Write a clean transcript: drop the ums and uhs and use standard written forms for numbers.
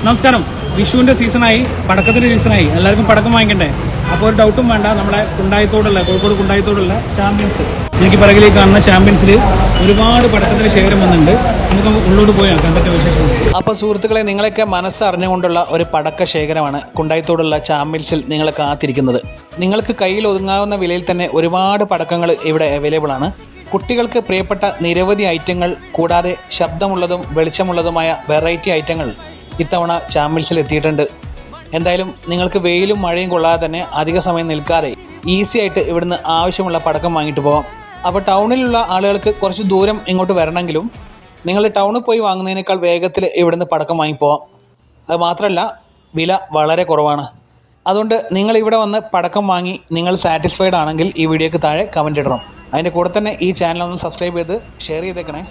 നമസ്കാരം. വിഷുവിൻ്റെ സീസണായി, പടക്കത്തിൻ്റെ സീസണായി, എല്ലാവർക്കും പടക്കം വാങ്ങിക്കണ്ടേ? അപ്പോൾ ഒരു ഡൗട്ടും വേണ്ട, നമ്മളെ കോഴിക്കോട് കുണ്ടായിത്തോടുള്ള ചാമ്പ്യൻസ്, എനിക്ക് പിറകിലേക്ക് കാണുന്ന ചാമ്പ്യൻസിൽ ഒരുപാട് പടക്കത്തിൻ്റെ ശേഖരം വന്നിട്ടുണ്ട്. നമുക്ക് ഉള്ളോട്ട് പോയാൽ കണ്ടിട്ട് വിശേഷം. അപ്പോൾ സുഹൃത്തുക്കളെ, നിങ്ങളൊക്കെ മനസ്സറിഞ്ഞുകൊണ്ടുള്ള ഒരു പടക്ക ശേഖരമാണ് കുണ്ടായിത്തോടുള്ള ചാമ്പ്യൻസിൽ നിങ്ങൾ കാത്തിരിക്കുന്നത്. നിങ്ങൾക്ക് കയ്യിൽ ഒതുങ്ങാവുന്ന വിലയിൽ തന്നെ ഒരുപാട് പടക്കങ്ങൾ ഇവിടെ അവൈലബിൾ ആണ്. കുട്ടികൾക്ക് പ്രിയപ്പെട്ട നിരവധി ഐറ്റങ്ങൾ, കൂടാതെ ശബ്ദമുള്ളതും വെളിച്ചമുള്ളതുമായ വെറൈറ്റി ഐറ്റങ്ങൾ ഇത്തവണ ചാമ്പ്യൻസിൽ എത്തിയിട്ടുണ്ട്. എന്തായാലും നിങ്ങൾക്ക് വെയിലും മഴയും കൊള്ളാതെ തന്നെ അധിക സമയം നിൽക്കാതെ ഈസി ആയിട്ട് ഇവിടുന്ന് ആവശ്യമുള്ള പടക്കം വാങ്ങിയിട്ട് പോകാം. അപ്പോൾ ടൗണിലുള്ള ആളുകൾക്ക് കുറച്ച് ദൂരം ഇങ്ങോട്ട് വരണമെങ്കിലും നിങ്ങൾ ടൗണിൽ പോയി വാങ്ങുന്നതിനേക്കാൾ വേഗത്തിൽ ഇവിടുന്ന് പടക്കം വാങ്ങിപ്പോവാം. അത് മാത്രമല്ല, വില വളരെ കുറവാണ്. അതുകൊണ്ട് നിങ്ങൾ ഇവിടെ വന്ന് പടക്കം വാങ്ങി നിങ്ങൾ സാറ്റിസ്ഫൈഡ് ആണെങ്കിൽ ഈ വീഡിയോക്ക് താഴെ കമൻറ്റ് ഇടണം. അതിൻ്റെ കൂടെ തന്നെ ഈ ചാനൽ ഒന്ന് സബ്സ്ക്രൈബ് ചെയ്ത് ഷെയർ ചെയ്തേക്കണേ.